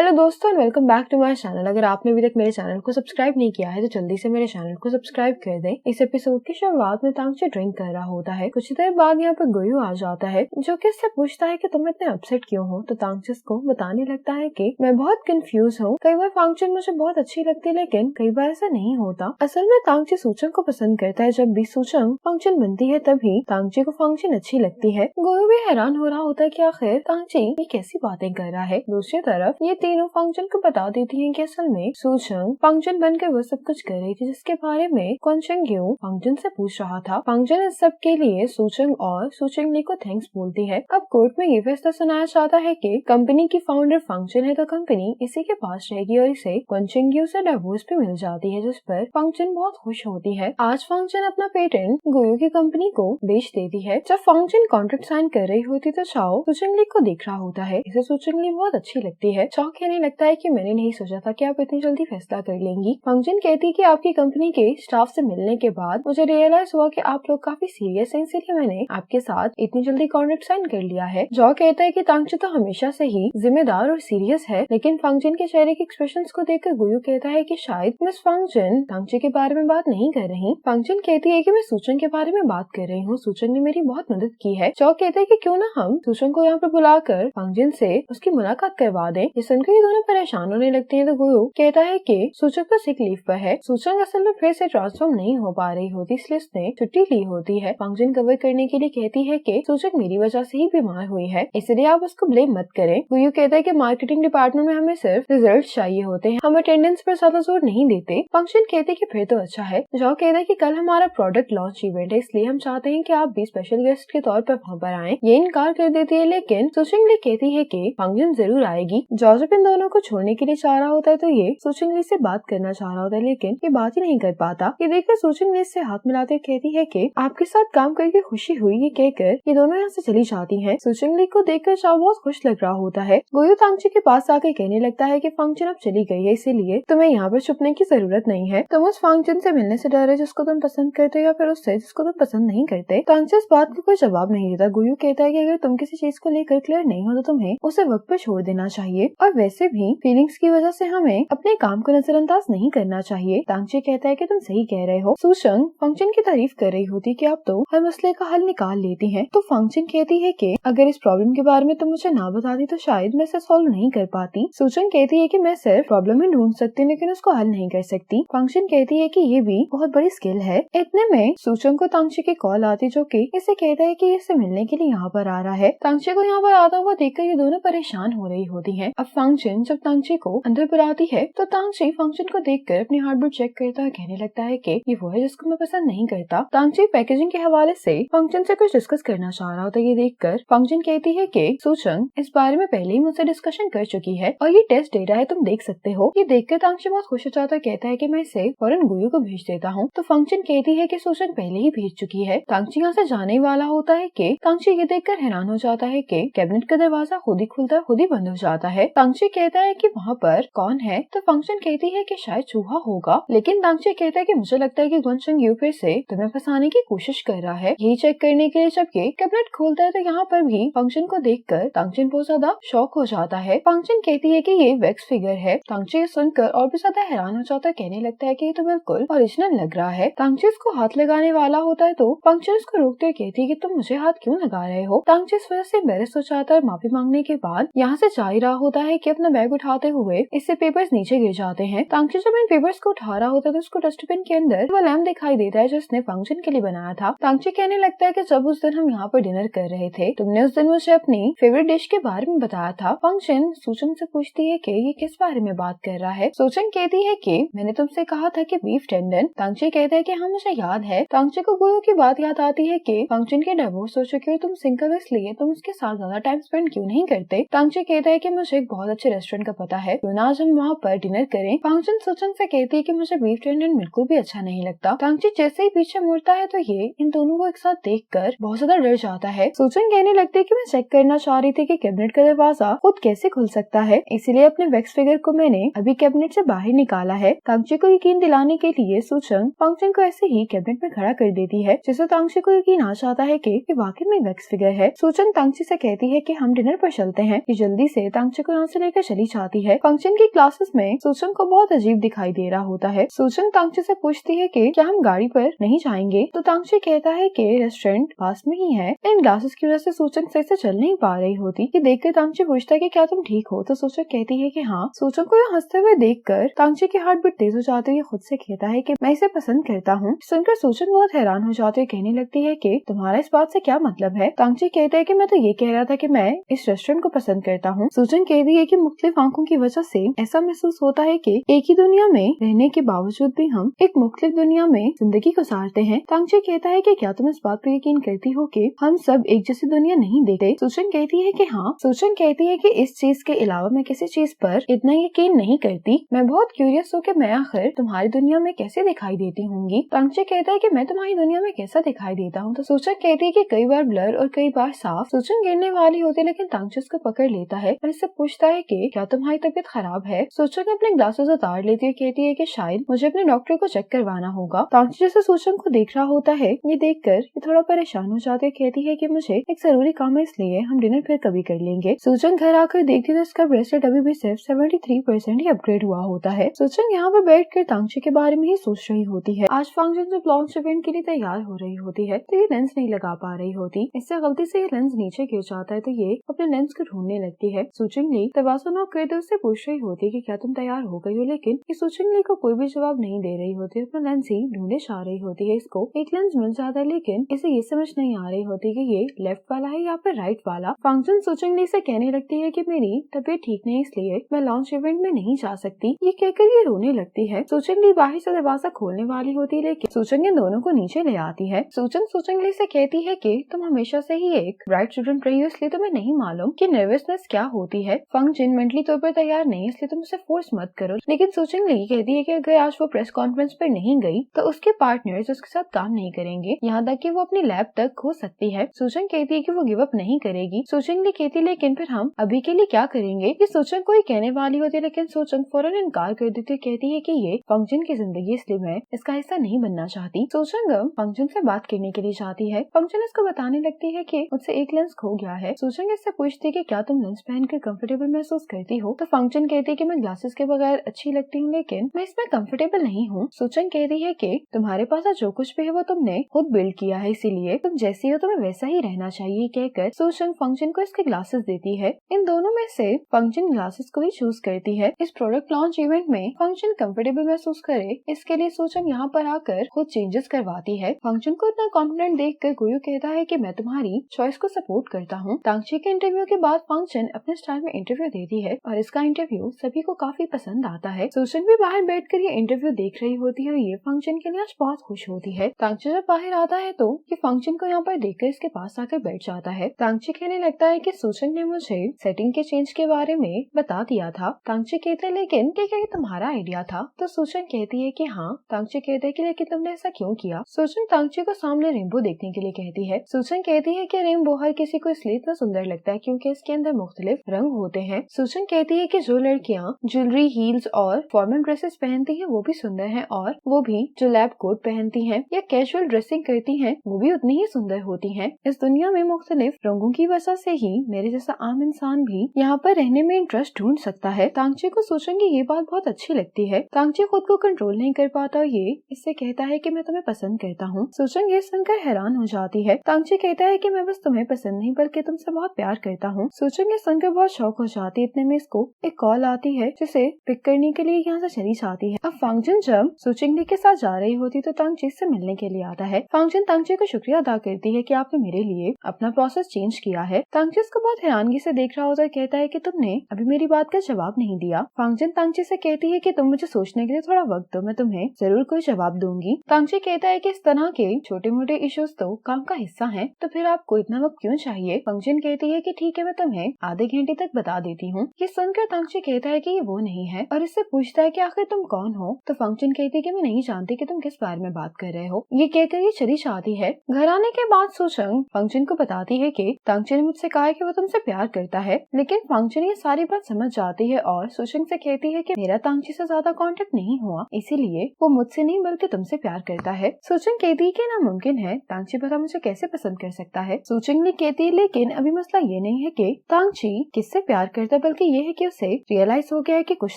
Hello दोस्तों and welcome back to my channel. अगर आपने अभी तक मेरे चैनल को सब्सक्राइब नहीं किया है तो जल्दी से मेरे चैनल को सब्सक्राइब कर दें। इस एपिसोड की शुरुआत में तांगची ड्रिंक कर रहा होता है। कुछ देर बाद यहाँ पर गुयू आ जाता है जो कि इससे पूछता है कि तुम इतने अपसेट क्यों हो। तो तांगची को बताने लगता है कि मैं बहुत कंफ्यूज हूँ। कई बार फंक्शन मुझे बहुत अच्छी लगती है लेकिन कई बार ऐसा नहीं होता। असल में तांगची सूचन को पसंद करता है। जब भी सूचन फंक्शन बनती है तभी तांगची को फंक्शन अच्छी लगती है। गुयू भी हैरान हो रहा होता है कि आखिर तांगची ये कैसी बातें कर रहा है। दूसरी तरफ ये तीनों फंक्शन को बता देती हैं कि असल में सूचन फंक्शन बनकर वो सब कुछ कर रही थी जिसके बारे में क्वेनचेंग्यू फंक्शन से पूछ रहा था। फंक्शन इस सब के लिए सूचन और सूचेंगली को थैंक्स बोलती है। अब कोर्ट में ये फैसला सुनाया जाता है कि कंपनी की फाउंडर फंक्शन है तो कंपनी इसी के पास रहेगी और इसे क्वेनचेंग्यू से डिवोर्स भी मिल जाती है, जिस पर फंक्शन बहुत खुश होती है। आज फंक्शन अपना पेटेंट गुयू की कंपनी को बेच देती है। जब फंक्शन कॉन्ट्रैक्ट साइन कर रही होती तो चाओ सूचेंगली को देख रहा होता है। इसे सूचेंगली बहुत अच्छी लगती है। चाओ कहने लगता है कि मैंने नहीं सोचा था कि आप इतनी जल्दी फैसला कर लेंगी। फंक्शन कहती है कि आपकी कंपनी के स्टाफ से मिलने के बाद मुझे रियलाइज हुआ कि आप लोग काफी सीरियस हैं, इसीलिए मैंने आपके साथ इतनी जल्दी कॉन्ट्रैक्ट साइन कर लिया है। जॉ कहता है कि तांगची तो हमेशा से ही जिम्मेदार और सीरियस है, लेकिन फंक्शन के चेहरे के एक्सप्रेशंस को देखकर गुयू कहता है कि शायद मिस फंक्शन तांगची के बारे में बात नहीं कर रही। फंक्शन कहती है कि मैं सूचन के बारे में बात कर रही हूँ, सूचन ने मेरी बहुत मदद की है। जॉ कहता है कि क्यों ना हम सूचन को यहाँ पर बुलाकर फंक्शन से उसकी मुलाकात करवा दें। ये सुनकर ये दोनों परेशान होने लगती हैं तो गुयू कहता है कि सूचक तो सिक लीव पर है। सूचक असल में फिर से ट्रांसफॉर्म नहीं हो पा रही होती, इसलिए उसने छुट्टी ली होती है। फंक्शन कवर करने के लिए कहती है कि सूचक मेरी वजह से ही बीमार हुई है, इसलिए आप उसको ब्लेम मत करें। गुयू कहता है कि मार्केटिंग डिपार्टमेंट में हमें सिर्फ रिजल्ट चाहिए होते हैं, हम अटेंडेंस पर ज्यादा जोर नहीं देते। फंक्शन कहते कि फिर तो अच्छा है। जॉ कहता है कि कल हमारा प्रोडक्ट लॉन्च इवेंट है, इसलिए हम चाहते हैं कि आप भी स्पेशल गेस्ट के तौर पर वहाँ पर आएं। ये इनकार कर देती है लेकिन सूचेंगली कहती है कि फंक्शन जरूर आएगी। जॉ जब इन दोनों को छोड़ने के लिए चाह रहा होता है तो ये सूचेंगली से बात करना चाह रहा होता है लेकिन ये बात ही नहीं कर पाता। ये देखकर सूचेंगली इससे हाथ मिलाते कहती है कि आपके साथ काम करके खुशी हुई। ये कहकर ये दोनों यहाँ से चली जाती हैं। सूचेंगली को देखकर चाओ बहुत खुश लग रहा होता है। गुयू तांगची के पास आकर कहने लगता है कि फंक्शन अब चली गई है, इसीलिए तुम्हें यहाँ पर छुपने की जरूरत नहीं है। तुम उस फंक्शन से मिलने से डर है जिसको तुम पसंद करते हो या फिर उससे जिसको तुम पसंद नहीं करते। तांगची इस बात का कोई जवाब नहीं देता। गुयू कहता है कि अगर तुम किसी चीज को लेकर क्लियर नहीं हो तो तुम्हें उसे वक्त पर छोड़ देना चाहिए और वैसे भी फीलिंग्स की वजह से हमें अपने काम को नजरअंदाज नहीं करना चाहिए। तांगची कहता है कि तुम सही कह रहे हो। सूचन फंक्शन की तारीफ कर रही होती कि आप तो हर मसले का हल निकाल लेती हैं। तो फंक्शन कहती है कि अगर इस प्रॉब्लम के बारे में तुम मुझे ना बताती तो शायद मैं इसे सॉल्व नहीं कर पाती। सूचन कहती है कि मैं सिर्फ प्रॉब्लम ही ढूंढ सकती लेकिन उसको हल नहीं कर सकती। फंक्शन कहती है कि ये भी बहुत बड़ी स्किल है। इतने में सूचन को तांगची की कॉल आती जो कि इसे कहता है कि इससे मिलने के लिए यहाँ पर आ रहा है। तांगची को यहाँ पर आता हुआ देखकर ये दोनों परेशान हो रही होती है। अब फंक्शन जब तांगची को अंदर बुलाती है तो तांगची फंक्शन को देखकर अपनी हार्टबीट चेक करता है, कहने लगता है कि ये वो है जिसको मैं पसंद नहीं करता। तांगची पैकेजिंग के हवाले से फंक्शन से कुछ डिस्कस करना चाह रहा होता है। ये देखकर फंक्शन कहती है कि सूचन इस बारे में पहले ही मुझसे डिस्कशन कर चुकी है और ये टेस्ट डेटा है, तुम देख सकते हो। ये देखकर तांगची बहुत खुश हो जाता है, कहता है कि मैं इसे फौरन गुयू को भेज देता हूँ। तो फंक्शन कहती है कि सूचन पहले ही भेज चुकी है। तांगची यहाँ से जाने वाला होता है कि तांगची ये देखकर हैरान हो जाता है कि कैबिनेट का दरवाजा खुद ही खुलता है खुद ही बंद हो जाता है। तांगची कहता है कि वहाँ पर कौन है। तो फंक्शन कहती है कि शायद चूहा होगा, लेकिन तांगची कहता है कि मुझे लगता है कि क्वेनचेंग्यू फिर से तुम्हें फंसाने की कोशिश कर रहा है। यही चेक करने के लिए जब ये कैबिनेट खोलता है तो यहाँ पर भी फंक्शन को देखकर तांगची बहुत ज्यादा शॉक हो जाता है। फंक्शन कहती है कि ये वैक्स फिगर है। तांगची ये सुनकर और भी ज्यादा हैरान हो जाता है, कहने लगता है कि ये तो बिल्कुल ओरिजिनल लग रहा है। तांगची इसको हाथ लगाने वाला होता है तो फंक्शन इसको रोकते हुए कहती है कि तुम मुझे हाथ क्यों लगा रहे हो। तांगची इस वजह से एम्बैरेस हो जाता है। माफी मांगने के बाद यहाँ से जा ही रहा होता है कि अपना बैग उठाते हुए इससे पेपर्स नीचे गिर जाते हैं। तांगची जब इन पेपर्स को उठा रहा होता है तो उसको डस्टबिन के अंदर वो लैम्प दिखाई देता है जो उसने फंक्शन के लिए बनाया था। तांगची कहने लगता है कि जब उस दिन हम यहाँ पर डिनर कर रहे थे तुमने उस दिन मुझे अपनी फेवरेट डिश के बारे में बताया था। फंक्शन सूचन से पूछती है कि ये किस बारे में बात कर रहा है। सूचन कहती है कि मैंने तुमसे कहा था कि बीफ टेंडन। तांगची कहता है कि हाँ मुझे याद है। तांगची को गुयू की बात याद आती है कि फंक्शन के डिवोर्स हो चुके हो, तुम सिंगल, इसलिए तुम उसके साथ ज्यादा टाइम स्पेंड क्यों नहीं करते। तांगची कहता है कि मुझे एक बहुत अच्छे रेस्टोरेंट का पता है, क्यों ना आज हम वहाँ पर डिनर करें। फंक्शन सूचन से कहती है कि मुझे बीफ टेंडन बिल्कुल भी अच्छा नहीं लगता। तांगची जैसे ही पीछे मुड़ता है तो ये इन दोनों को एक साथ देखकर बहुत ज्यादा डर जाता है। सूचन कहने लगती है कि मैं चेक करना चाह रही थी कि कैबिनेट का दरवाजा खुद कैसे खुल सकता है, इसीलिए अपने वैक्स फिगर को मैंने अभी कैबिनेट से बाहर निकाला है। तांगची को यकीन दिलाने के लिए सूचन फंक्शन को ऐसे ही कैबिनेट में खड़ा कर देती है, जिससे तांगची को यकीन आ जाता है कि वाकई में वैक्स फिगर है। सूचन तांगची से कहती है कि हम डिनर पर चलते हैं। ये जल्दी से तांगची को यहाँ से लेकर चली जाती है। फंक्शन की क्लासेस में सूचंग को बहुत अजीब दिखाई दे रहा होता है। सूचंग तांगची से पूछती है कि क्या हम गाड़ी पर नहीं जाएंगे, तो तांगची कहता है कि रेस्टोरेंट पास में ही है। इन ग्लासेस की वजह से सूचंग सही से चल नहीं पा रही होती। ये देखकर तांगची पूछता है कि क्या तुम ठीक हो, तो सूचंग कहती है कि हाँ। सूचंग को हंसते हुए देखकर तांगची की हार्ट बीट तेज हो जाती है। खुद से कहता है कि मैं इसे पसंद करता हूँ। सुनकर सूचंग बहुत हैरान हो जाती है, कहने लगती है कि तुम्हारा इस बात से क्या मतलब है। तांगची कहता है कि मैं तो ये कह रहा था कि मैं इस रेस्टोरेंट को पसंद करता हूँ। सूचंग कहती है कि मुख्तलिफ आंखों की वजह से ऐसा महसूस होता है कि एक ही दुनिया में रहने के बावजूद भी हम एक मुख्तलिफ दुनिया में जिंदगी गुजारते हैं। तांगची कहता है कि क्या तुम इस बात पर यकीन करती हो कि हम सब एक जैसी दुनिया नहीं देखते। सूचंग कहती है कि हाँ। सूचंग कहती है कि इस चीज के अलावा मैं किसी चीज पर इतना यकीन नहीं करती। मैं बहुत क्यूरियस हूँ कि मैं आखिर तुम्हारी दुनिया में कैसे दिखाई देती होंगी। तांगची कहता है कि मैं तुम्हारी दुनिया में कैसा दिखाई देता हूँ, तो सूचंग कहती है कि कई बार ब्लर और कई बार साफ। सूचंग गिरने वाली होती है, लेकिन तांगची उसको पकड़ लेता है और इससे पूछता है कि क्या तुम्हारी तबीयत खराब है। सूचंग अपने ग्लासेस उतार लेती है, कहती है कि शायद मुझे अपने डॉक्टर को चेक करवाना होगा। तांगची जैसे सूचंग को देख रहा होता है, ये देखकर ये थोड़ा परेशान हो जाती है। कहती है कि मुझे एक जरूरी काम है, इसलिए हम डिनर फिर कभी कर लेंगे। सूचंग घर आकर देखती है तो उसका ब्रेसलेट अभी भी सिर्फ 73% ही अपग्रेड हुआ होता है। सूचंग यहाँ पर बैठकर तांगची के बारे में ही सोच रही होती है। आज फंक्शन जब लॉन्च इवेंट के लिए तैयार हो रही होती है तो ये लेंस नहीं लगा पा रही होती। इससे गलती से ये लेंस नीचे गिर जाता है तो ये अपने लेंस को ढूंढने लगती है। सूचंग ली तवाज़ुन करते उससे पूछ रही होती है कि क्या तुम तैयार हो गई हो, लेकिन ये सूचंग ली को कोई भी जवाब नहीं दे रही होती। अपना लेंस ही ढूंढे जा रही होती है। इसको एक लेंस मिल जाता है, लेकिन इसे ये समझ नहीं आ रही होती कि ये लेफ्ट वाला है या फिर राइट वाला। फंक्शन सूचंग ली से कहने लगती है कि मेरी तबीयत ठीक नहीं, इसलिए मैं लॉन्च इवेंट में नहीं जा सकती। ये कहकर ये रोने लगती है। सूचंग ली बाहर से दरवाजा खोलने वाली होती है, लेकिन सूचंग इन दोनों को नीचे ले आती है। सूचंग ली से कहती है कि तुम हमेशा से ही एक ब्राइट स्टूडेंट रही हो, इसलिए तुम्हें नहीं मालूम कि नर्वसनेस क्या होती है। फंक्शन मेंटली तौर पर तैयार नहीं, इसलिए तुम उसे फोर्स मत करो। लेकिन सूचंग ली कहती है कि अगर आज वो प्रेस कॉन्फ्रेंस पर नहीं गई तो उसके पार्टनर्स उसके साथ काम नहीं करेंगे, यहाँ तक कि वो अपनी लैब तक खो सकती है। सूचंग कहती है कि वो गिव अप नहीं करेगी। सूचंग ली कहती है लेकिन फिर हम अभी के लिए क्या करेंगे। ये सूचंग को ही कहने वाली होती है, लेकिन सूचंग फौरन इनकार कर देती है। कहती है कि ये फंक्शन की जिंदगी, इसलिए मैं इसका हिस्सा नहीं बनना चाहती। सूचंग फंक्शन से बात करने के लिए जाती है। फंक्शन इसको बताने लगती है कि मुझसे एक लेंस खो गया है। सूचंग इससे पूछती है कि क्या तुम लेंस पहनकर कंफर्टेबल महसूस करती हो, तो फंक्शन कहती है कि मैं ग्लासेस के बगैर अच्छी लगती हूँ, लेकिन मैं इसमें कंफर्टेबल नहीं हूँ। सूचंग कहती है कि तुम्हारे पास जो कुछ भी है वो तुमने खुद बिल्ड किया है, इसीलिए तुम जैसी हो तुम्हें वैसा ही रहना चाहिए। कहकर सूचंग फंक्शन को इसके ग्लासेस देती है। इन दोनों में से फंक्शन ग्लासेस को ही चूज करती है। इस प्रोडक्ट लॉन्च इवेंट में फंक्शन कंफर्टेबल महसूस करे, इसके लिए सूचंग यहाँ पर आकर खुद चेंजेस करवाती है। फंक्शन को इतना कॉन्फिडेंट देखकर गुयू कहता है कि मैं तुम्हारी चॉइस को सपोर्ट करता हूँ। तांगची के इंटरव्यू के बाद फंक्शन अपने स्टाइल में इंटरव्यू देती है और इसका इंटरव्यू सभी को काफी पसंद आता है। सूचंग भी बाहर बैठकर ये इंटरव्यू देख रही होती है और ये फंक्शन के लिए आज बहुत खुश होती है। तांगची जब बाहर आता है तो ये फंक्शन को यहाँ पर देखकर इसके पास आकर बैठ जाता है। तांगची कहने लगता है कि सूचंग ने मुझे सेटिंग के चेंज के बारे में बता दिया था। तांगची कहते हैं लेकिन क्या ये तुम्हारा आइडिया था, तो सूचंग कहती है कि हाँ। तांगची कहते हैं कि लेकिन तुमने ऐसा क्यों किया। सूचंग तांगची को सामने रेनबो देखने के लिए कहती है। सूचंग कहती है कि रेनबो हर किसी को इसलिए इतना सुंदर लगता है क्योंकि इसके अंदर मुख्तलिफ रंग होते हैं। सूचंग कहती है कि जो लड़कियाँ ज्वेलरी, हील्स और फॉर्मल ड्रेसेस पहनती हैं वो भी सुंदर हैं, और वो भी जो लैब कोट पहनती हैं या कैजुअल ड्रेसिंग करती हैं वो भी उतनी ही सुंदर होती हैं। इस दुनिया में मुख्तलिफ रंगों की वजह से ही मेरे जैसा आम इंसान भी यहाँ पर रहने में इंटरेस्ट ढूंढ सकता है। तांगची को सूचंग की ये बात बहुत अच्छी लगती है। तांगची खुद को कंट्रोल नहीं कर पाता और ये इससे कहता है कि मैं तुम्हें पसंद करता हूँ। सूचंग ये सुनकर हैरान हो जाती है। तांगची कहता है कि मैं बस तुम्हें पसंद नहीं बल्कि तुमसे बहुत प्यार करता हूँ। सूचंग ये सुनकर बहुत शौक हो जाती है। इतने में इसको एक कॉल आती है जिसे पिक करने के लिए यहाँ से चली जाती है। अब फंक्शन जब सूचंग के साथ जा रही होती तो तांगची से मिलने के लिए आता है। फंक्शन तांगची को शुक्रिया अदा करती है कि आपने मेरे लिए अपना प्रोसेस चेंज किया है। तांगची इसको बहुत हैरानगी से देख रहा होता है। कहता है कि तुमने अभी मेरी बात का जवाब नहीं दिया। फंक्शन तांगची से कहती है कि तुम मुझे सोचने के लिए थोड़ा वक्त दो, मैं तुम्हें जरूर कोई जवाब दूंगी। तांगची कहता है कि इस तरह के छोटे मोटे इश्यूज तो काम का हिस्सा हैं, तो फिर आपको इतना वक्त क्यों चाहिए। फंक्शन कहती है कि ठीक है, मैं तुम्हें आधे घंटे तक बता देती हूँ। ये सुनकर तांगची कहता है कि ये वो नहीं है और इससे पूछता है कि आखिर तुम कौन हो। तो फंक्शन कहती है कि मैं नहीं जानती कि तुम किस बारे में बात कर रहे हो। ये कहकर ये चली जाती है। घर आने के बाद सूचंग फंक्शन को बताती है कि तांगची ने मुझसे कहा है कि वो तुमसे प्यार करता है, लेकिन फंक्शन ये सारी बात समझ जाती है और सूचंग से कहती है कि मेरा तांगची से ज्यादा कांटेक्ट नहीं हुआ, इसीलिए वो मुझसे नहीं बल्कि तुमसे प्यार करता है। सूचंग कहती है कि नामुमकिन है, तांगची भला मुझे कैसे पसंद कर सकता है। सूचंग ने कहती है लेकिन अभी मसला ये नहीं है कि तांगची किससे प्यार करता होता बल्कि ये है कि उसे रियलाइज हो गया है कि कुछ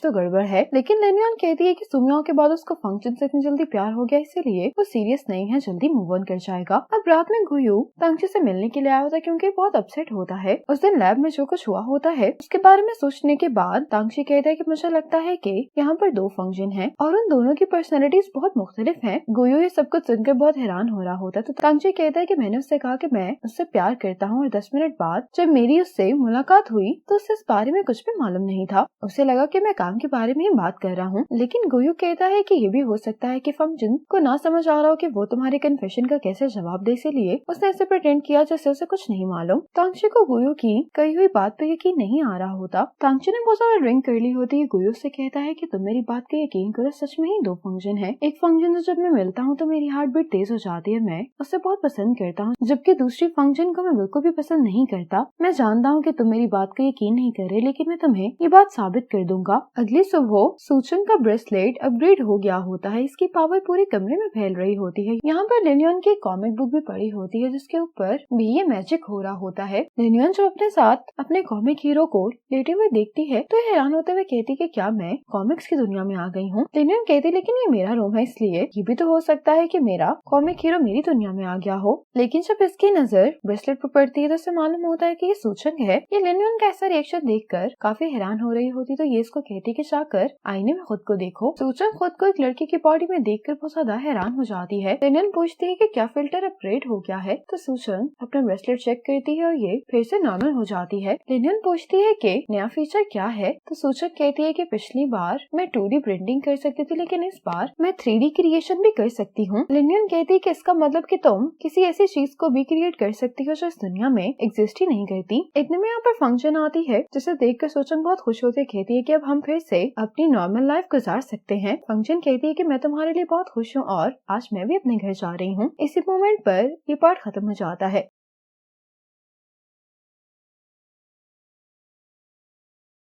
तो गड़बड़ है। लेकिन लेनियन कहती है कि सुमियों के बाद उसको फंक्शन से इतनी जल्दी प्यार हो गया, इसीलिए वो सीरियस नहीं है, जल्दी मूव ऑन कर जाएगा। अब रात में गुयू तांगची से मिलने के लिए आया होता है क्योंकि बहुत अपसेट होता है। उस दिन लैब में जो कुछ हुआ होता है उसके बारे में सोचने के बाद तांगची कहता है कि मुझे लगता है कि यहाँ पर 2 फंक्शन है और उन दोनों की पर्सनैलिटीज बहुत मुख्तलिफ है। गुयू ये सब कुछ सुनकर बहुत हैरान हो रहा होता है। तो तांगची कहता है कि मैंने उससे कहा कि मैं उससे प्यार करता हूँ और 10 मिनट बाद जब मेरी उससे मुलाकात हुई तो उससे इस बारे में कुछ भी मालूम नहीं था। उसे लगा कि मैं काम के बारे में ही बात कर रहा हूँ। लेकिन गुयू कहता है कि ये भी हो सकता है कि फंक्शन को ना समझ आ रहा हो कि वो तुम्हारे कन्फेशन का कैसे जवाब दे, इसीलिए उसने ऐसे प्रिटेंड किया जैसे उसे कुछ नहीं मालूम। तांगची को गुयू की कही हुई बात पे यकीन नहीं आ रहा होता। तांगची ने बहुत सारा ड्रिंक कर ली होती है। गुयू से कहता है कि तुम मेरी बात का यकीन करो, सच में ही 2 फंक्शन है। एक फंक्शन से जब मैं मिलता हूँ तो मेरी हार्ट बीट तेज हो जाती है, मैं उसे बहुत पसंद करता हूँ, जबकि दूसरी फंक्शन को मैं बिल्कुल भी पसंद नहीं करता। मैं जानता हूँ कि तुम मेरी बात का यकीन नहीं कर रहे, लेकिन मैं तुम्हें ये बात साबित कर दूंगा। अगली सुबह सूचन का ब्रेसलेट अपग्रेड हो गया होता है। इसकी पावर पूरे कमरे में फैल रही होती है। यहाँ पर लेनियन की कॉमिक बुक भी पड़ी होती है जिसके ऊपर भी ये मैजिक हो रहा होता है। लेनियन जो अपने साथ अपने कॉमिक हीरो को लेटे हुए देखती है तो हैरान होते हुए कहती कि क्या मैं कॉमिक्स की दुनिया में आ गई हूँ। लेनियन कहती लेकिन ये मेरा रूम है, इसलिए ये भी तो हो सकता है कि मेरा कॉमिक हीरो मेरी दुनिया में आ गया हो। लेकिन जब इसकी नजर ब्रेसलेट पर पड़ती है तो उसे मालूम होता है कि ये सूचक है। ये लेनियन का ऐसा रिएक्शन देखकर काफी हैरान हो रही होती तो ये इसको कहती कि जाकर आईने में खुद को देखो। सूचक खुद को एक लड़की की बॉडी में देखकर बहुत ज्यादा हैरान हो जाती है। लेनियन पूछती है कि क्या फिल्टर अपग्रेड हो गया है, तो सूचक अपना ब्रेसलेट चेक करती है और ये फिर से नॉर्मल हो जाती है। लेनियन पूछती है कि नया फीचर क्या है, तो सूचक कहती है कि पिछली बार मैं 2D प्रिंटिंग कर सकती थी लेकिन इस बार मैं 3D क्रिएशन भी कर सकती हूँ। लेनियन कहती है कि इसका मतलब कि तुम किसी ऐसी चीज को भी क्रिएट कर सकती हो जो इस दुनिया में एग्जिस्ट ही नहीं करती। इतने में यहाँ पर फंक्शन आती है जिसे देखकर सूचक बहुत खुश होते कहती है कि अब हम फिर से अपनी नॉर्मल लाइफ गुजार सकते हैं। फंक्शन कहती है कि मैं तुम्हारे लिए बहुत खुश हूँ और आज मैं भी अपने घर जा रही हूँ। इसी मोमेंट पर ये पार्ट खत्म हो जाता है।